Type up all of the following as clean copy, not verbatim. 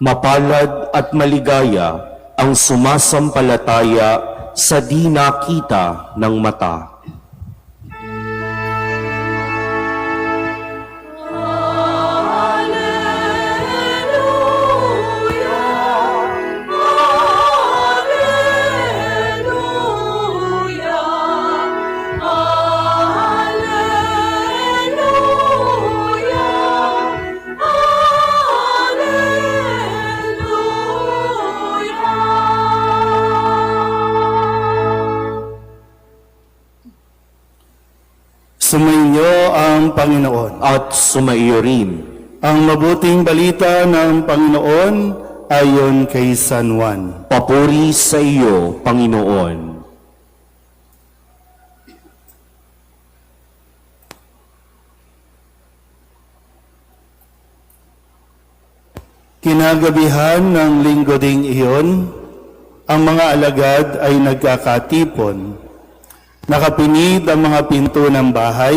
Mapalad at maligaya ang sumasampalataya sa di nakita ng mata. Sumainyo ang Panginoon. At sumaiyo rin. Ang mabuting balita ng Panginoon ayon kay San Juan. Papuri sa iyo, Panginoon. Kinagabihan ng linggo ding iyon, ang mga alagad ay nagkakatipon. Nakapinid ang mga pinto ng bahay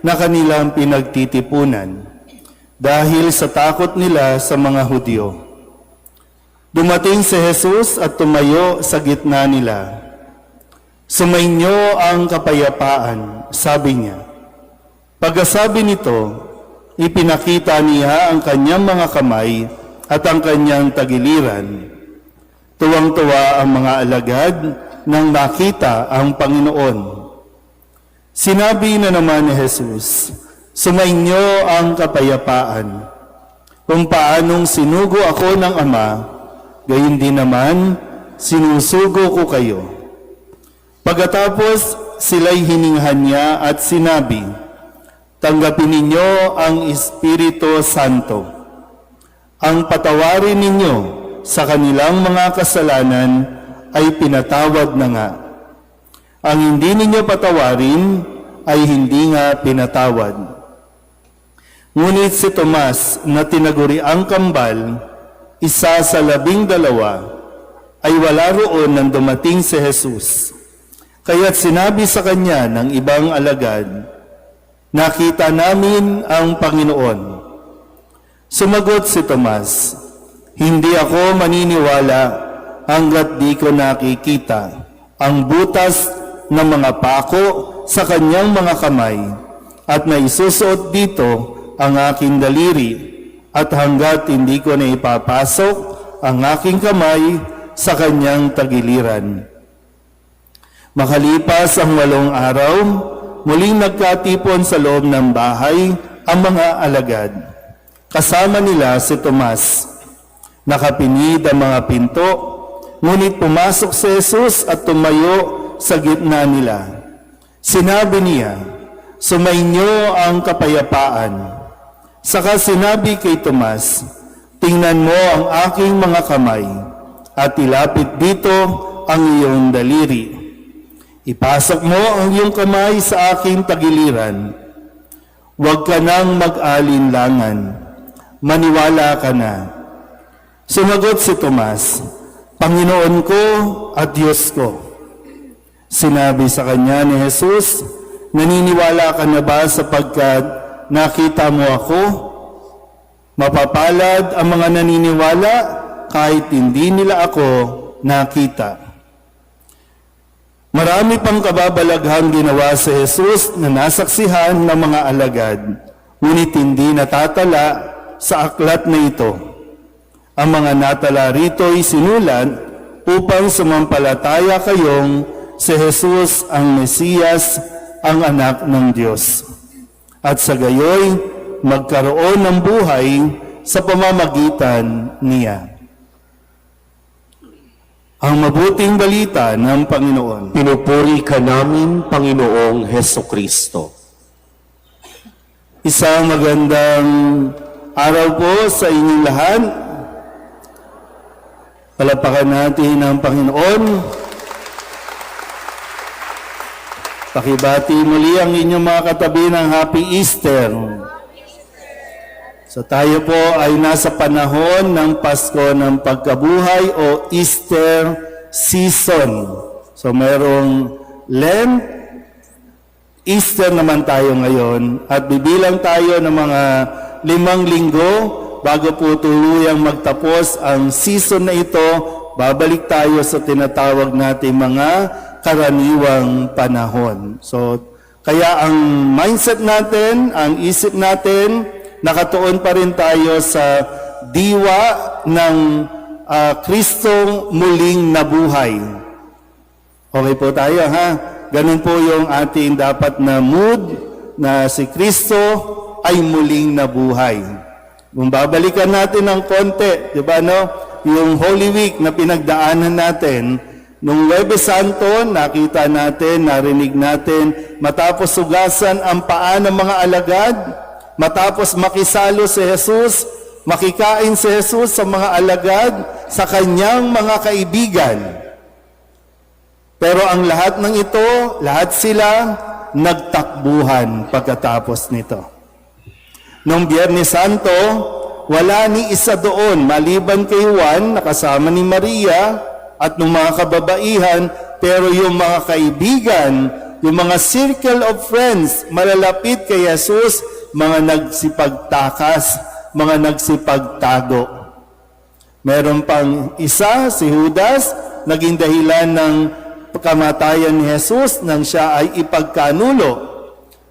na kanilang pinagtitipunan dahil sa takot nila sa mga Hudyo. Dumating si Jesus at tumayo sa gitna nila. Sumainyo ang kapayapaan, sabi niya. Pagkasabi nito, ipinakita niya ang kanyang mga kamay at ang kanyang tagiliran. Tuwang-tuwa ang mga alagad nang makita ang Panginoon. Sinabi na naman ni Jesus, sumainyo ang kapayapaan. Kung paanong sinugo ako ng Ama, gayon din naman sinusugo ko kayo. Pagkatapos sila'y hininghan niya at sinabi, tanggapin ninyo ang Espiritu Santo. Ang patawarin ninyo sa kanilang mga kasalanan ay pinatawad na nga. Ang hindi ninyo patawarin ay hindi nga pinatawad. Ngunit si Tomas na tinaguri ang kambal, isa sa 12, ay wala roon nang dumating si Jesus. Kaya't sinabi sa kanya ng ibang alagad, nakita namin ang Panginoon. Sumagot si Tomas, hindi ako maniniwala hanggat di ko nakikita ang butas ng mga pako sa kanyang mga kamay at naisusuot dito ang aking daliri at hanggat hindi ko na ipapasok ang aking kamay sa kanyang tagiliran. Makalipas ang 8 araw, muling nagkatipon sa loob ng bahay ang mga alagad. Kasama nila si Tomas. Nakapinid ang mga pinto, ngunit pumasok si Jesus at tumayo sa gitna nila. Sinabi niya, sumainyo ang kapayapaan. Saka sinabi kay Tomas, tingnan mo ang aking mga kamay at ilapit dito ang iyong daliri. Ipasok mo ang iyong kamay sa aking tagiliran. Huwag ka nang mag-alinlangan. Maniwala ka na. Sumagot si Tomas, Panginoon ko at Diyos ko. Sinabi sa kanya ni Jesus, naniniwala ka na ba sapagkat nakita mo ako? Mapapalad ang mga naniniwala kahit hindi nila ako nakita. Marami pang kababalaghang ginawa si Jesus na nasaksihan ng mga alagad, ngunit hindi natatala sa aklat na ito. Ang mga natala rito'y sinulat upang sumampalataya kayong si Jesus ang Mesiyas, ang anak ng Diyos. At sa gayoy, magkaroon ng buhay sa pamamagitan niya. Ang mabuting balita ng Panginoon. Pinupuri ka namin, Panginoong Hesukristo. Isang magandang araw po sa inyong lahat. Palapakan natin ang Panginoon. Pakibati muli ang inyong mga katabi ng Happy Easter. So tayo po ay nasa panahon ng Pasko ng Pagkabuhay o Easter season. So mayroong Lent, Easter naman tayo ngayon at bibilang tayo ng mga 5 linggo bago po tuluyang magtapos ang season na ito, babalik tayo sa tinatawag nating mga karaniwang panahon. So, kaya ang mindset natin, ang isip natin, nakatuon pa rin tayo sa diwa ng Kristong muling nabuhay. Okay po tayo, ha? Ganun po yung ating dapat na mood na si Kristo ay muling nabuhay. Kung babalikan natin ng konti, di ba, no? Yung Holy Week na pinagdaanan natin, nung Huwebes Santo, nakita natin, narinig natin, matapos sugasan ang paa ng mga alagad, matapos makisalo si Jesus, makikain si Jesus sa mga alagad, sa kanyang mga kaibigan. Pero ang lahat ng ito, lahat sila nagtakbuhan pagkatapos nito. Noong Biyernes Santo, wala ni isa doon, maliban kay Juan, nakasama ni Maria, at ng mga kababaihan, pero yung mga kaibigan, yung mga circle of friends, malalapit kay Jesus, mga nagsipagtakas, mga nagsipagtago. Meron pang isa, si Judas, naging dahilan ng kamatayan ni Jesus nang siya ay ipagkanulo.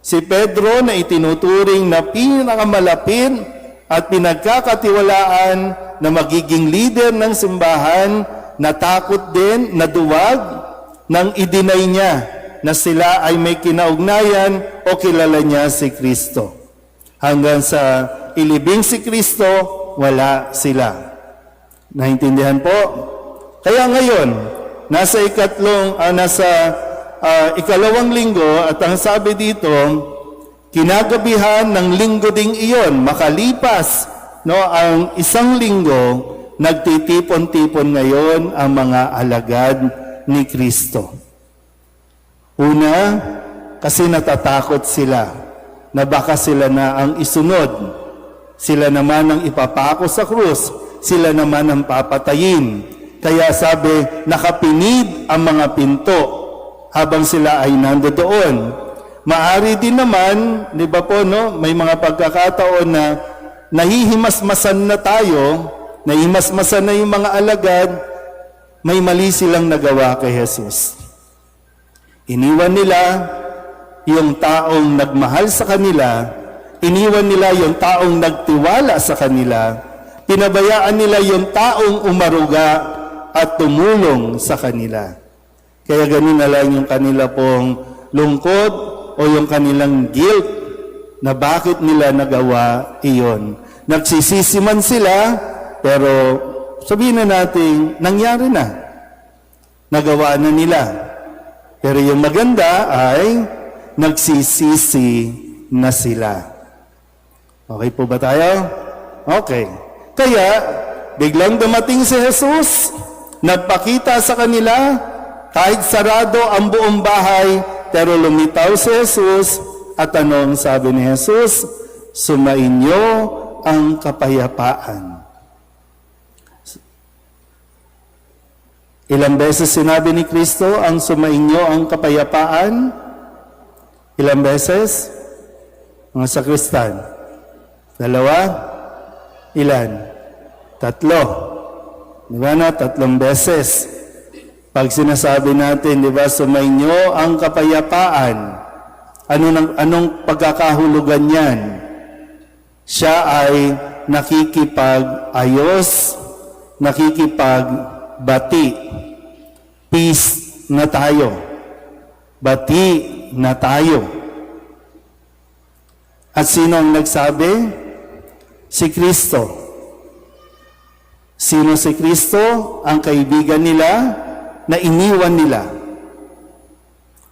Si Pedro na itinuturing na pinakamalapit at pinagkakatiwalaan na magiging leader ng simbahan, natakot din, naduwag, nang idinay niya na sila ay may kinaugnayan o kilala niya si Kristo. Hanggang sa ilibing si Kristo, wala sila. Naintindihan po? Kaya ngayon, nasa ikalawang linggo at ang sabi dito, kinagabihan ng linggo ding iyon, makalipas ang isang linggo, nagtitipon-tipon ngayon ang mga alagad ni Kristo. Una, kasi natatakot sila na baka sila na ang isunod. Sila naman ang ipapako sa krus. Sila naman ang papatayin. Kaya sabi, nakapinid ang mga pinto habang sila ay nandoon. Maari din naman, di ba po, no? May mga pagkakataon na nahihimasmasan na tayo, nahihimasmasan na yung mga alagad, may mali silang nagawa kay Jesus. Iniwan nila yung taong nagmahal sa kanila, iniwan nila yung taong nagtiwala sa kanila, pinabayaan nila yung taong umaruga at tumulong sa kanila. Kaya ganun na lang yung kanila pong lungkot o yung kanilang guilt na bakit nila nagawa iyon. Nagsisisi man sila, pero sabihin na natin, nangyari na. Nagawa na nila. Pero yung maganda ay nagsisisi na sila. Okay po ba tayo? Okay. Kaya, biglang dumating si Jesus, nagpakita sa kanila, kahit sarado ang buong bahay, pero lumitaw si Jesus, at anong sabi ni Jesus? Sumainyo ang kapayapaan. Ilang beses sinabi ni Kristo ang sumainyo ang kapayapaan? Ilang beses? Mga sakristan. 2? Ilan? 3. Di ba na? 3 beses. Pag sinasabi natin, di ba, sumainyo ang kapayapaan, anong pagkakahulugan yan? Siya ay nakikipag-ayos, nakikipag-bati. Peace na tayo. Bati na tayo. At sino ang nagsabi? Si Kristo. Sino si Kristo? Ang kaibigan nila na iniwan nila.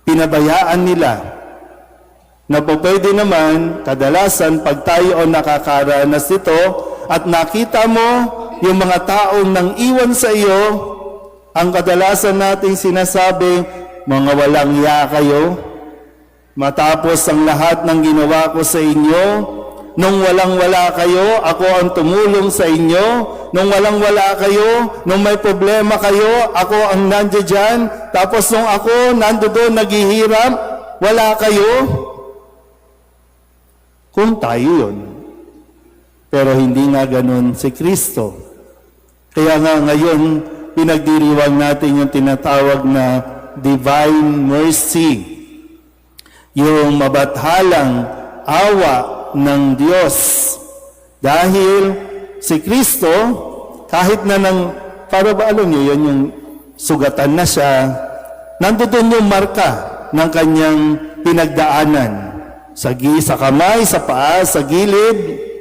Pinabayaan nila. Na po pwede naman, kadalasan, pag tayo nakakaranas nito at nakita mo yung mga taong nang iwan sa iyo, ang kadalasan nating sinasabi, mga walang ya kayo, matapos ang lahat ng ginawa ko sa inyo, nung walang-wala kayo, ako ang tumulong sa inyo, nung walang-wala kayo, nung may problema kayo, ako ang nandiyan dyan, tapos nung ako nandoon naghihirap, wala kayo. Kung tayo yun, Pero hindi nga ganun si Kristo. Kaya nga ngayon, pinagdiriwang natin yung tinatawag na divine mercy, yung mabathalang awa ng Diyos. Dahil si Kristo, kahit na para ba alam niyo, yun yung sugatan na siya, nandoon yung marka ng kanyang pinagdaanan. Sa kamay, sa paa, sa gilid.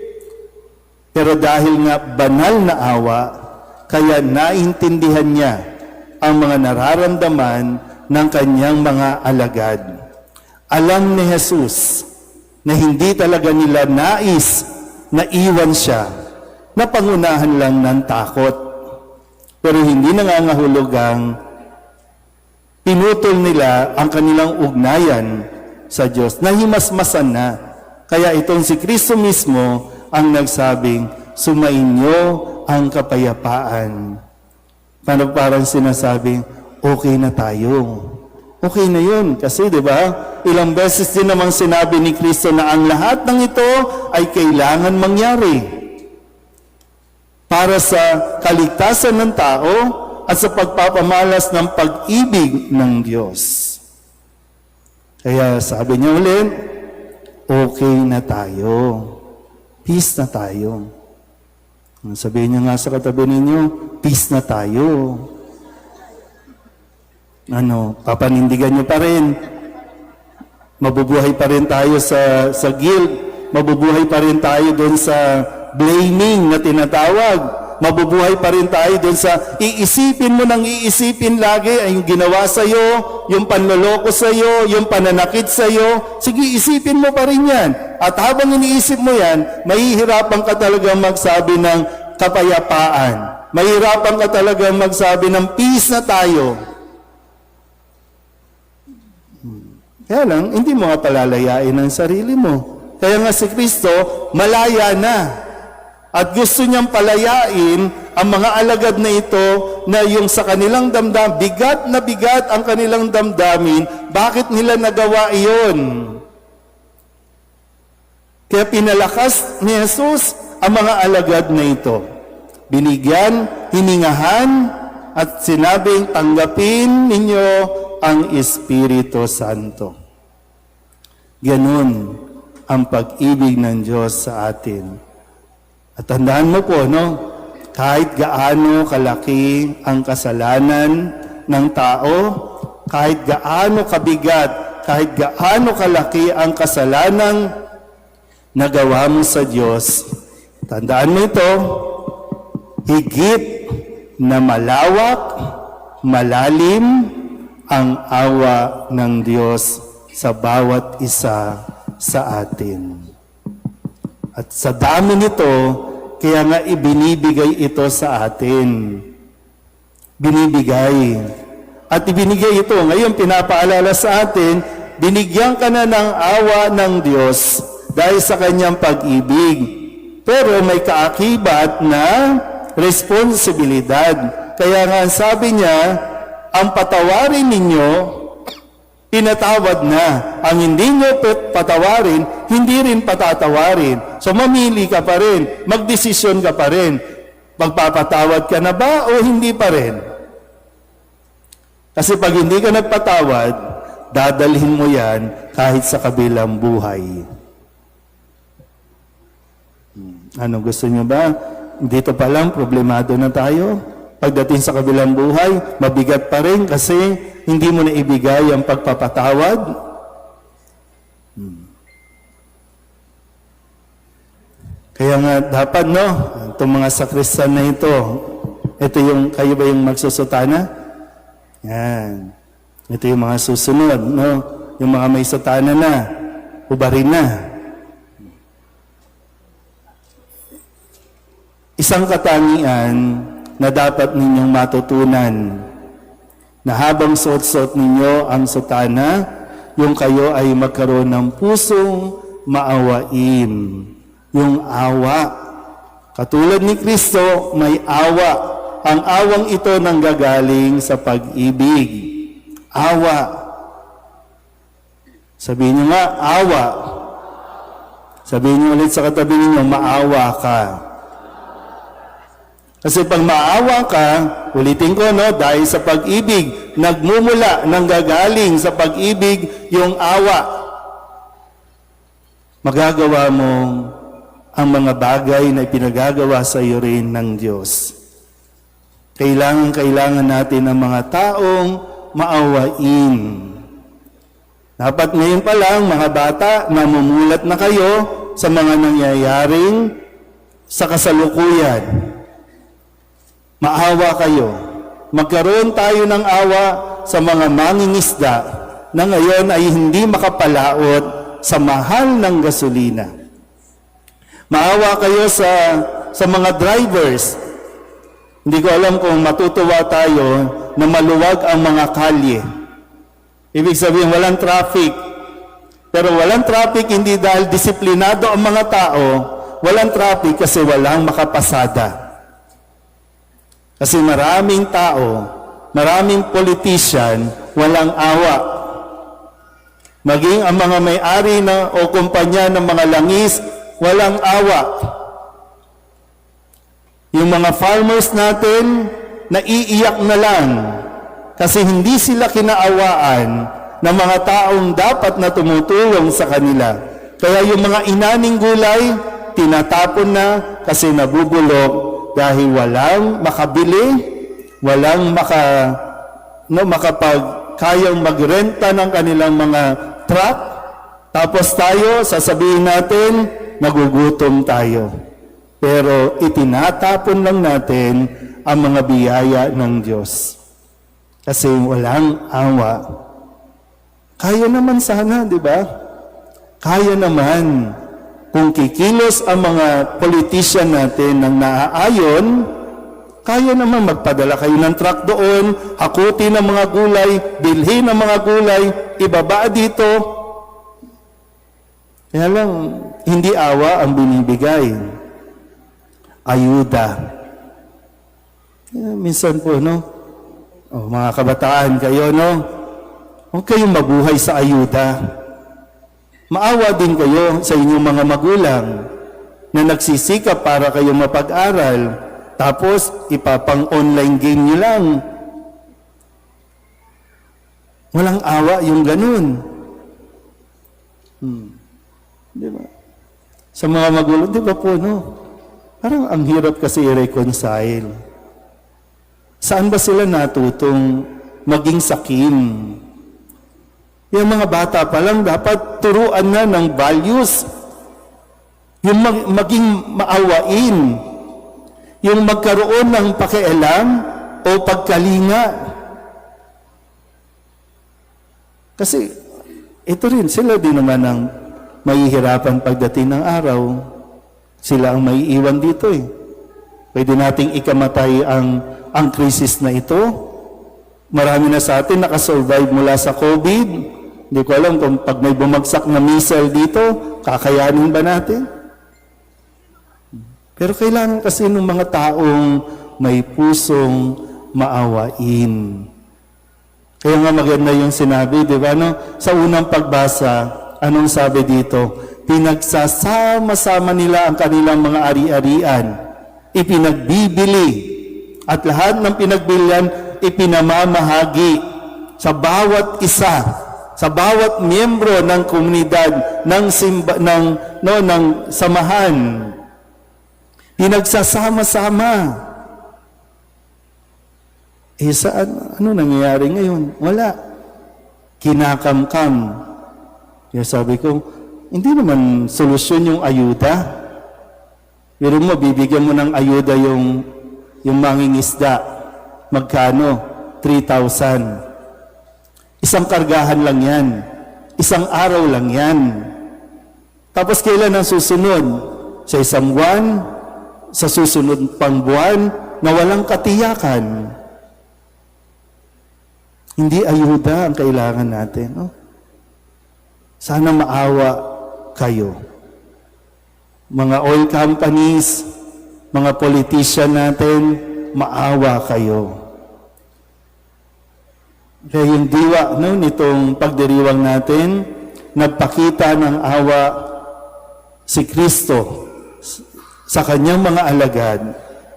Pero dahil nga banal na awa, kaya naintindihan niya ang mga nararamdaman ng kanyang mga alagad. Alam ni Jesus na hindi talaga nila nais na iwan siya, na pangunahan lang ng takot. Pero hindi nangangahulugang pinutol nila ang kanilang ugnayan sa Diyos. Nahimasmasan na. Kaya itong si Kristo mismo ang nagsabing, sumainyo ang kapayapaan. Parang sinasabing, okay na tayo. Okay na yun. Kasi, di ba, ilang beses din namang sinabi ni Kristo na ang lahat ng ito ay kailangan mangyari para sa kaligtasan ng tao at sa pagpapamalas ng pag-ibig ng Diyos. Kaya sabi niya ulit, okay na tayo. Peace na tayo. Sabihin niyo nga sa katabi ninyo, peace na tayo. Papanindigan niyo pa rin. Mabubuhay pa rin tayo sa guilt. Mabubuhay pa rin tayo doon sa blaming na tinatawag. Mabubuhay pa rin tayo doon sa iisipin mo nang iisipin lagi ay yung ginawa sa'yo, yung panloloko sa'yo, yung pananakit sa'yo. Sige, isipin mo pa rin yan. At habang iniisip mo yan, mahihirapan ka talagang magsabi ng kapayapaan. Mahihirapan ka talagang magsabi ng peace na tayo. Kaya lang, hindi mo nga palalayain ang sarili mo. Kaya nga si Kristo, malaya na. At gusto niyang palayain ang mga alagad na ito na yung sa kanilang bigat na bigat ang kanilang damdamin, bakit nila nagawa iyon? Kaya pinalakas ni Jesus ang mga alagad na ito. Binigyan, hiningahan, at sinabing tanggapin ninyo ang Espiritu Santo. Ganun ang pag-ibig ng Diyos sa atin. At tandaan mo po, kahit gaano kalaki ang kasalanan ng tao, kahit gaano kabigat, kahit gaano kalaki ang kasalanang nagawa mo sa Diyos, tandaan mo ito, higit na malawak, malalim ang awa ng Diyos sa bawat isa sa atin. At sa dami nito, kaya nga ibinibigay ito sa atin. Binibigay. At ibinigay ito. Ngayon, pinapaalala sa atin, binigyan ka na ng awa ng Diyos dahil sa kanyang pag-ibig. Pero may kaakibat na responsibilidad. Kaya nga sabi niya, ang patawarin ninyo, pinatawad na. Ang hindi nyo patawarin, hindi rin patatawarin. So mamili ka pa rin, magdesisyon ka pa rin. Magpapatawad ka na ba o hindi pa rin? Kasi pag hindi ka nagpatawad, dadalhin mo yan kahit sa kabilang buhay. Ano gusto nyo ba? Dito pa lang, problemado na tayo. Pagdating sa kabilang buhay, mabigat pa rin kasi hindi mo na ibigay ang pagpapatawad. Kaya nga dapat, itong mga sakristan na ito kayo ba yung magsusutana? Yan. Ito yung mga susunod, yung mga may sutana na, ubarin na. Isang katangian na dapat ninyong matutunan na habang suot-suot ninyo ang sutana, yung kayo ay magkaroon ng pusong maawain. Yung awa. Katulad ni Kristo, may awa. Ang awang ito nanggagaling sa pag-ibig. Awa. Sabihin niyo nga, awa. Sabihin niyo ulit sa katabi ninyo, maawa ka. Kasi pag maawa ka, ulitin ko, no, dahil sa pag-ibig, nagmumula, nanggagaling sa pag-ibig, yung awa. Magagawa mo ang mga bagay na ipinagagawa sa iyo rin ng Diyos. Kailangan natin ang mga taong maawain. Dapat ngayon pa lang, mga bata, namumulat na kayo sa mga nangyayaring sa kasalukuyan. Maawa kayo. Magkaroon tayo ng awa sa mga mangingisda na ngayon ay hindi makapalaot sa mahal ng gasolina. Maawa kayo sa mga drivers. Hindi ko alam kung matutuwa tayo na maluwag ang mga kalye. Ibig sabihin, walang traffic. Pero walang traffic hindi dahil disiplinado ang mga tao. Walang traffic kasi walang makapasada. Kasi maraming tao, maraming politician, walang awa. Maging ang mga may-ari o kumpanya ng mga langis, walang awa. Yung mga farmers natin, naiiyak na lang kasi hindi sila kinaawaan ng mga taong dapat na tumutulong sa kanila. Kaya yung mga inaning gulay, tinatapon na kasi nabubulok dahil walang makabili, walang kayang magrenta ng kanilang mga truck. Tapos tayo, sasabihin natin, nagugutom tayo. Pero itinatapon lang natin ang mga biyaya ng Diyos. Kasi walang awa. Kaya naman sana, di ba? Kaya naman. Kung kikilos ang mga politician natin ng naaayon, kaya naman magpadala kayo ng truck doon, hakutin ang mga gulay, bilhin ang mga gulay, ibaba dito. Kaya lang, hindi awa ang binibigay. Ayuda. Minsan po, no? Mga kabataan kayo, no? Huwag kayong mabuhay sa ayuda. Maawa din kayo sa inyong mga magulang na nagsisikap para kayong mapag-aral, tapos ipapang-online game nyo lang. Walang awa yung ganun. Di ba? Sa mga magulang, di ba po, no? Parang ang hirap kasi i-reconcile. Saan ba sila natutong maging sakim? Yung mga bata pa lang dapat turuan na ng values. Yung maging maawain. Yung magkaroon ng pakialam o pagkalinga. Kasi ito rin, sila din naman ang mahihirapan pagdating ng araw. Sila ang maiiwan dito eh. Pwede nating ikamatay ang krisis na ito. Marami na sa atin nakasurvive mula sa COVID. Hindi ko alam kung pag may bumagsak na missile dito, kakayanin ba natin? Pero kailangan kasi ng mga taong may pusong maawain. Kaya nga maganda yung sinabi, di ba? No? Sa unang pagbasa, anong sabi dito? Pinagsasama-sama nila ang kanilang mga ari-arian. Ipinagbibili. At lahat ng pinagbilian, ipinamamahagi sa bawat isa. Sa bawat miyembro ng komunidad, ng samahan, pinagsasama-sama. Saan? Ano nangyayari ngayon? Wala. Kinakamkam. Kaya sabi ko, hindi naman solusyon yung ayuda. Pero mo, bibigyan mo ng ayuda yung mangingisda. Magkano? 3,000. Isang kargahan lang yan. Isang araw lang yan. Tapos kailan ang susunod? Sa isang buwan, sa susunod pang buwan, na walang katiyakan. Hindi ayuda ang kailangan natin. No? Sana maawa kayo. Mga oil companies, mga politician natin, maawa kayo. Kaya yung diwa nitong pagdiriwang natin, nagpakita ng awa si Kristo sa kanyang mga alagad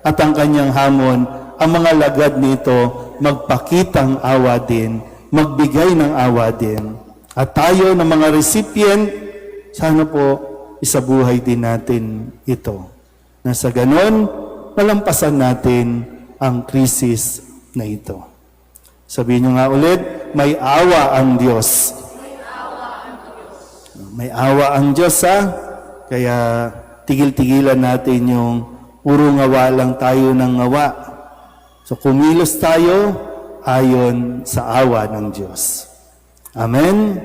at ang kanyang hamon, ang mga alagad nito magpakitang awa din, magbigay ng awa din. At tayo ng mga recipient, sana po isabuhay din natin ito. Na sa ganon, malampasan natin ang krisis na ito. Sabihin nyo nga ulit, may awa ang Diyos. May awa ang Diyos, ha? Kaya tigil-tigilan natin yung puro ngawa lang tayo ng ngawa. So kumilos tayo ayon sa awa ng Diyos. Amen?